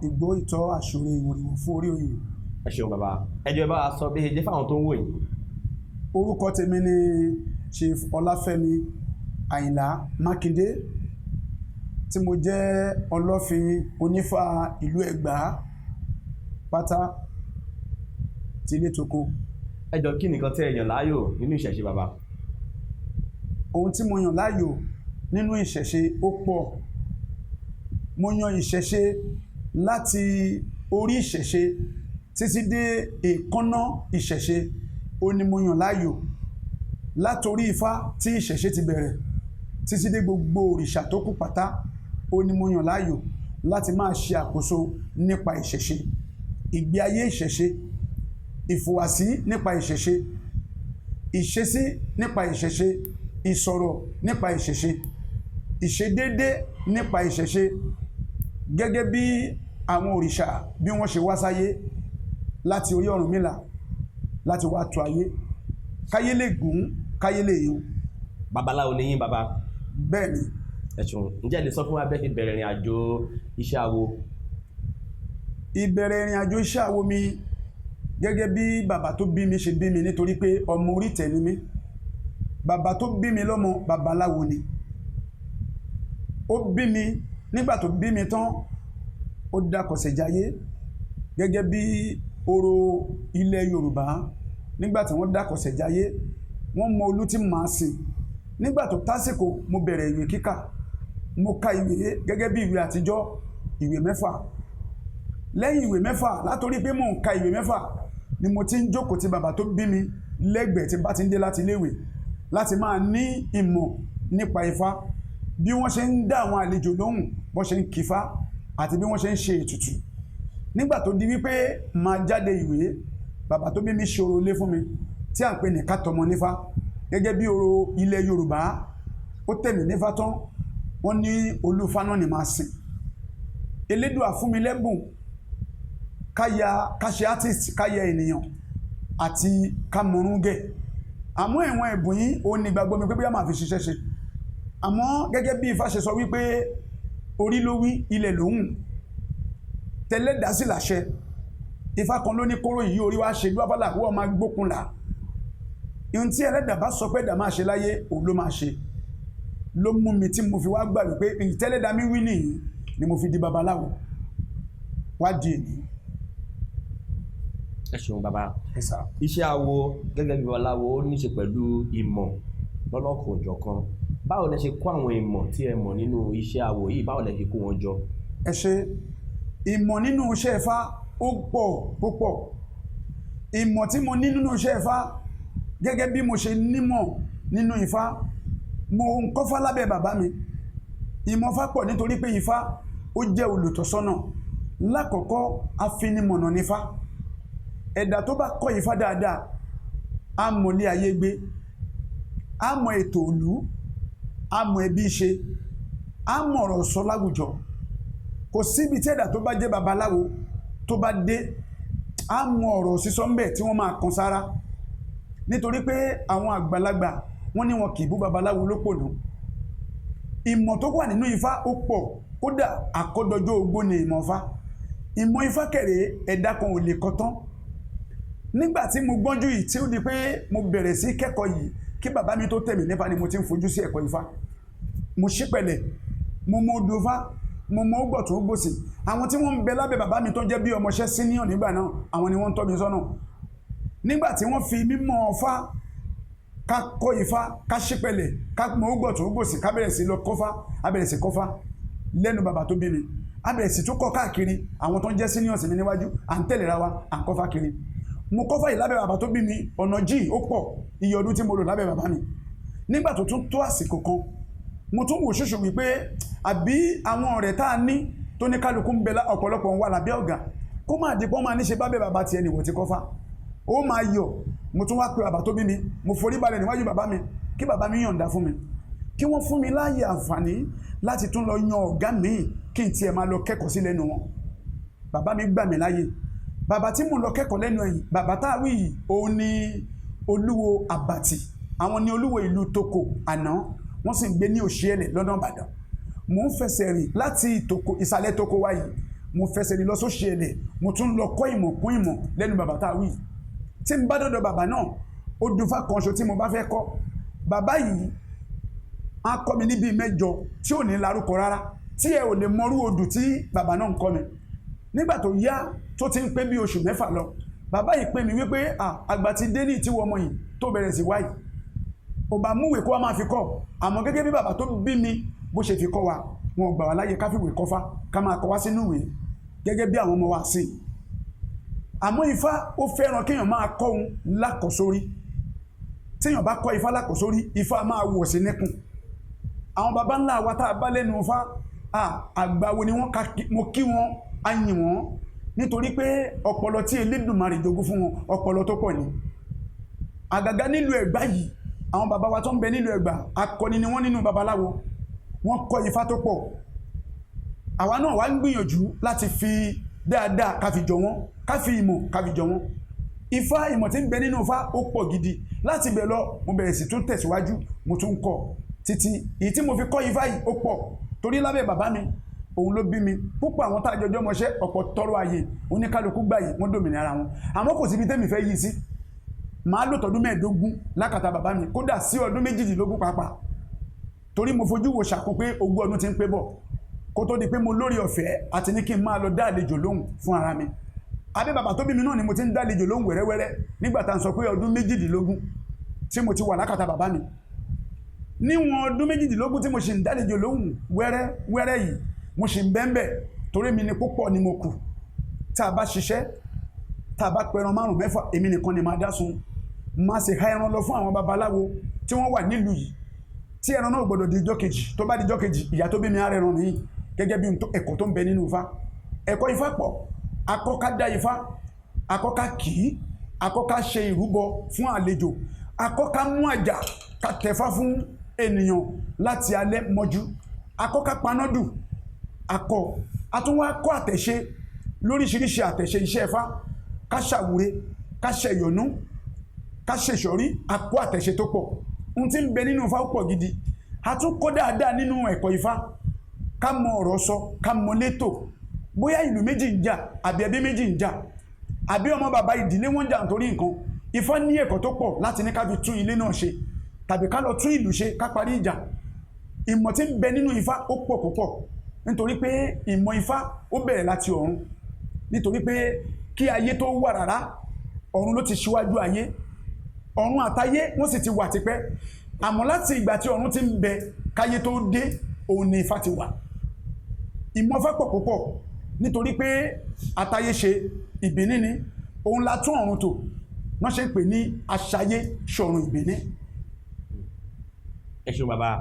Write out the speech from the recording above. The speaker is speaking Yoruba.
ìgbó ìtọ́ àṣòro ìwòrìwò fún orí oyè. Ẹ ṣeun bàbá. Ẹjọ́ bá a sọ bí ṣe jẹ́ fáwọn tó ń wò yìí. Orúkọ tèmi ni Chief Ọláfẹ́mi Àyìnlá Mákindé tí mo jẹ́ Ọlọ́fin Onífá ìlú Ẹ̀gbá pátá tilé toko. Ẹjọ́ kí nìkan tẹ́ ẹ yàn láàyò nínú ìṣẹ̀ṣe bàbá? Ohun tí mo yàn láàyò nínú ìṣẹ̀ṣe ó pọ̀. Mo yan ìṣẹ̀ṣe láti orí ìṣẹ̀ṣe títí dé èékánná ìṣẹ̀ṣe. Ó ní mo yàn láàyò látorí Ifá tí ìṣẹ̀ṣe ti bẹ̀rẹ̀ títí dé gbogbo òrìṣà tó kù pátá. Ó ní mo yàn láàyò láti máa ṣe àkóso nípa ìṣẹ̀ṣe, ìgbé ayé ìṣẹ̀ṣe, ìfùwàsí nípa ìṣẹ̀ṣe, ìṣesí nípa ìṣẹ̀ṣe, ìsọ̀rọ̀ nípa ìṣẹ̀ṣe, ìṣedédé nípa ìṣẹ̀ṣe, gẹ́gẹ́ bí àwọn òrìṣà bí wọ́n ṣe wá sáyé láti orí Ọ̀rúnmìlà láti wá tu ayé, káyé lè gùn, káyé lè yọ. Babaláwo ni yín bàbá? Bẹ́ẹ̀ ni. Ẹ ṣeun. Ǹjẹ́ ẹ lè sọ fún wa bẹ́ẹ̀ ṣe bẹ̀rẹ̀ ìrìn àjò iṣẹ́ awo? Ìbẹ̀rẹ̀ ìrìn àjò iṣẹ́ awo mi gẹ́gẹ́ bí bàbá tó bí mi ṣe bí mi, nítorí pé ọmọ orí ìtẹ́ ni mí. Bàbá tó bí mi lọ́mọ babaláwo ni. Ó bí mi, nígbà tó bí mi tán ó dákọ̀ṣẹ̀jayé gẹ́gẹ́ bí orò ilẹ̀ Yorùbá. Nígbà tí wọ́n dákọ̀ṣẹ̀jayé wọ́n mọ olú tí màá sìn. Nígbà tó tásìkò mo bẹ̀rẹ̀ ìwé kíkà. Mo ka ìwé gẹ́gẹ́ bí ìwé àtijọ́, ìwé 6. Lẹ́yìn ìwé 6, látorí pé mò ń ka ìwé 6 ni mo ti ń jókòó ti bàbá tó bí mi lẹ́gbẹ̀ẹ́ tí bá ti ń dé láti iléèwé láti máa ní ìmọ̀ nípa Ifá, bí wọ́n ṣe ń dá àwọn àlejò lóhùn, bọ́n ṣe ń kífá àti bí wọ́n ṣe ń ṣe ètùtù. Nígbà tó di wípé máa jáde ìwé, bàbá tó bí mi ṣe orò ilé fún mi tí à ń pè ní ká tọmọ nífá gẹ́gẹ́ bí orò ilẹ̀ Yorùbá. Ó tẹ̀mí nífá tán, wọ́n ní olúfá náà ni máa sìn. Elédùà fún mi lẹ́bùn ká ṣe artist, ká yẹ ènìyàn àti ká mọ̀rún gẹ̀. Àmọ́ ẹ̀wọ̀n ẹ̀bùn yìí ó ní gbàgbọ́ mi pé bí a máa fi ṣiṣẹ́ ṣe. Àmọ́ gẹ́gẹ́ bí Ifá ṣe sọ wípé orí ló wí, ilẹ̀ ló hùn, tẹlẹ́dà sí làṣẹ. Ifá kan ló ní kóró yìí orí wá ṣe bí wàá wọ́n máa gbókun là. Ihun tí ẹlẹ́dà bá sọ pé ẹ̀dà máa ṣe láyé òun ló máa ṣe. Ló mú mi tí mo fi wá gbà wípé ìtẹ́lẹ́dà mi wí nìyí ni mo fi di babaláwo. Wá di èyí. Ẹ ṣeun bàbá. Iṣẹ́ awo gẹ́gẹ́ bí babaláwo ó ní ṣe pẹ̀lú ìmọ̀ lọ́lọ́kan òjọ̀kan. Báwo lẹ ṣe kó àwọn ìmọ̀ tí ẹ mọ̀ nínú iṣẹ́ awo yìí, báwo lẹ ṣe kó wọn jọ? Ẹ ṣe ìmọ̀ nínú iṣẹ́ Ifá ó pọ̀ púpọ̀. Ìmọ̀ tí mo ní nínú iṣẹ́ Ifá gẹ́gẹ́ bí mo ṣe nímọ̀ nínú Ifá, mo ń kọ́fá lábẹ́ bàbá mi. Ìmọ̀ Ifá pọ̀ nítorí pé Ifá ó jẹ́ olùtọ́sọ́nà. Lákọ̀ọ́kọ́ afinimọ̀nà ní Ifá. Ẹ̀dà tó bá kọ́ Ifá dáadáa á mọ̀ ilé ayé gbé, á mọ̀ ètò ìlú, á mọ̀ ẹbí ṣe, á mọ̀ ọ̀rọ̀ sọ láwùjọ. Kò síbi tí ẹ̀dà tó bá jẹ́ babaláwo tó bá dé, á mọ̀ ọ̀rọ̀ sísọ ńbẹ̀ tí wọ́n máa kan sára. Nítorí pé àwọn àgbàlagbà wọ́n ní wọn kì í bú babaláwo lópònú. Ìmọ̀ tó wà nínú Ifá ó pọ̀, kódà àkọ́dọjọ́ ogbó ni ìmọ̀ Ifá. Ìmọ̀ Ifá kẹ̀rẹ̀ ẹ̀dá kan ò lè kọ́ tán. Nígbà tí mo gbọ́njú yìí tí ó di pé mo bẹ̀rẹ̀ sí kẹ́kọ̀ọ́ yìí, kí bàbá mi tó tẹ̀mí nípa ni mo ti ń fojú sí ẹ̀kọ́ Ifá. Mo ṣípẹ̀lẹ̀, mo mọ odò Ifá, mo mọ ọgbọ̀tún ògbòsì. Àwọn tí wọ́n ń bẹ lábẹ́ bàbá mi tó jẹ́ bí ọmọṣẹ́ senior nígbà náà, àwọn ni wọ́n ń tọ́ mi sọ́nà. Nígbà tí wọ́n fi mímọ̀ Ifá, ká kọ́ Ifá, ká ṣípẹ̀lẹ̀, ká mọ ọgbọ̀tún ògbòsì, ká bẹ̀rẹ̀ sí lọ kọ́fá, a bẹ̀rẹ̀ sí kọ́fá lẹ́nu bàbá tó bí mi. A bẹ̀rẹ̀ sí tún kọ́ káàkiri, àwọn tó ń jẹ́ seniors mi níwájú, à ń tẹ̀lé ra wa, à ń kọ́fá kiri. Mo kọ́fá yìí lábẹ́ bàbá tó bí mi, ọ̀nà jí ó pọ̀, iye ọdún tí mo lò lábẹ́ bàbá mi. Nígbà tó tún tó àsìkò kan, mo tún wò ṣoṣo wípé àbí àwọn ọ̀rẹ́ tá a ní tó ní kálukú ń bẹ ọ̀pọ̀lọpọ̀ ń wà lábẹ́ ọ̀gá, kó máa di pọ́n máa ní ṣe bábẹ́ bàbá tiẹ̀ nìwọ̀n ti kọ́fá. Ó máa yọ̀, mo tún wá pe bàbá tó bí mi, mo forí balẹ̀ níwájú bàbá mi, kí bàbá mi yọ̀ǹda fún mi. Kí wọ́n fún mi láàyè àǹfààní láti tún lọ yan ọ̀gá mi kí n tiẹ̀ máa lọ kẹ́kọ̀ọ́ sí lẹ́nu wọn. Bàbá mi gbà mí láàyè. Bàbá tí mo lọ kẹ́kọ̀ọ́ lẹ́nu ẹ̀yìn, bàbá tá a wí yìí, òun ni Olúwo Àbàtì. Àwọn ni olúwo ìlú Toko àná, wọ́n sì ń gbé ní Òṣìẹ̀lẹ̀ lọ́nà Ìbàdàn. Mò ń fẹsẹ̀ rìn láti Toko, ìsàlẹ̀ Toko wa yìí, mo fẹsẹ̀ lọ sóṣì ẹ̀lẹ̀ mo tún lọ kọ́ ìmọ̀ kún ìmọ̀ lẹ́nu bàbá tá a wí tí n bá dọ̀dọ̀ bàbá náà ó dúfá kan ṣo tí mo bá fẹ́ kọ́ bàbá yìí á kọ́ mi níbi mẹ́jọ tí ò ní larúkọ rárá tí ẹ ò lè mọrú odù tí bàbá náà ń kọ́ mi nígbà tó yá tó ti ń pé bí oṣù 6 lọ bàbá yìí pè mí wípé àgbà ti dé ní ìtíwọ́ ọmọ yìí tó bẹ̀rẹ̀ sí wáyìí ò bá múwèé kó wá máa fi kọ́ àmọ́ gẹ́gẹ́ bí bàbá tó bí mi bó ṣe fi kọ́ wa wọn gbà wá láyé ká fìwé kọ́fá ká máa kọ́ wá sínú ìwé gẹ́gẹ́ bí àwọn ọmọ wa sí àmọ́ Ifá ó fẹ́ràn kéèyàn máa kọ́ òun lákọ̀sórí téèyàn bá kọ́ Ifá lákọ̀sórí Ifá máa wọ̀ sí níkùn àwọn baba ńlá wa tá a bá lẹ́nu Ifá àgbàwo ni wọ́n mo kí wọn a yìn wọ́n nítorí pé ọpọlọ tí Elédùmarè jogún fún wọn ọpọlọ tó pọ̀ ni àgàgà nílùú Ẹ̀gbá yìí àwọn baba wa tó ń bẹ nílùú Ẹ̀gbá akọni ni wọ́n nínú babaláwo wọ́n kọ́ Ifá tó pọ̀ àwa náà wá ń gbìyànjú láti fi dáadáa ká fi jọ wọ́n ká fi ìmọ̀ ká fi jọ wọ́n Ifá ìmọ̀ tí ń bẹ nínú Ifá ó pọ̀ gidi láti bẹ̀ lọ mo bẹ̀rẹ̀ sí tún tẹ̀síwájú mo tún kọ́ títí èyí tí mo fi kọ́ Ifá yìí ó pọ̀ torí lábẹ́ bàbá mi òun ló bí mi púpọ̀ àwọn tá a jọjọ́ mọṣẹ́ ọ̀pọ̀ tọrọ ayé oníkálukú gbà yìí wọ́n dòmìnira ara wọn àmọ́ kò síbi tẹ́mi fẹ́ yí sí màá lò tọdún 15 lákàtà bàbá mi kódà sí ọdún 18 pàápàá torí mo fojú wo ṣàkó pé 20 ọdún ti ń pé bọ̀ kó tó di pé mo lórí ọ̀fẹ́ àti ní kí n máa lọ dá àlejò lóhùn fún ara mi abẹ́ bàbá tó bí mi náà ni mo ti ń dá àlejò lóhùn wẹ́rẹ́wẹ́rẹ́ nígbà tá à ń sọ pé ọdún 18 tí mo ti wà lákàtà bàbá mi níwọ̀n ọdún 18 tí mo ṣì ń dá àlejò lóhùn wẹ́rẹ́wẹ́rẹ́ yìí mo ṣì ń bẹ́ńbẹ́ torí mi ni púpọ̀ ni mo kù tá a bá ṣiṣẹ́ tá a bá pẹran 5-6 èmi nìkan ni máa dá sun máa sì ha ẹran lọ fún àwọn babaláwo tí wọ́n wà nílùú yìí tí ẹran náà gbọdọ̀ di ijọ́ kejì tó bá di ijọ́ kejì ìyá tó bí mi á rẹran mi gẹ́gẹ́ bí ẹ̀kọ́ tó ń bẹ nínú Ifá ẹ̀kọ́ Ifá pọ̀ akọ́ká dá Ifá akọ́ká kì í akọ́ká ṣe ìrúbọ fún àlejò akọ́ká mú àjà ká tẹ̀fá fún ènìyàn láti alẹ́ mọ́jú akọ́ká panádù akọ àtúnwá kọ́ àtẹ̀ṣe lóríṣiríṣi àtẹ̀ṣe iṣẹ́ Ifá ká ṣàwúre ká ṣẹ̀yọ̀nú ká ṣèṣọ̀rí akọ́ àtẹ̀ṣe tó pọ̀ ohun tí ń bẹ nínú Ifá pọ̀ gidi a tún kọ́ dáadáa nínú ẹ̀kọ́ Ifá ká mọ ọ̀rọ̀ sọ ká mọ létò bóyá ìlú méjì ń jà àbí ẹbí méjì ń jà àbí ọmọ bàbá ìdílé wọn jà nítorí nǹkan Ifá ní ẹ̀kọ́ tó pọ̀ láti ní ká fi tún ilé náà ṣe tàbí ká lọ tún ìlú ṣe ká parí ìjà ìmọ̀ tí ń bẹ nínú Ifá ó pọ̀ púpọ̀ nítorí pé ìmọ̀ Ifá ó bẹ̀rẹ̀ láti ọ̀run nítorí pé kí ayé tó wà rárá ọ̀run ló ti ṣíwájú ayé ọ̀run àtayé wọ́n sì ti wà tipẹ́ àmọ́ láti ìgbà tí ọ̀run ti ń bẹ káyé tó dé òun ni Ifá ti wà ìmọ̀ Ifá pọ̀ púpọ̀ nítorí pé àtayé ṣe ìbíní ni òun la tún ọ̀run tò wọ́n ṣe ń pè ní aṣayé ṣọ̀run ìbíní. ẹ ṣeun bàbá.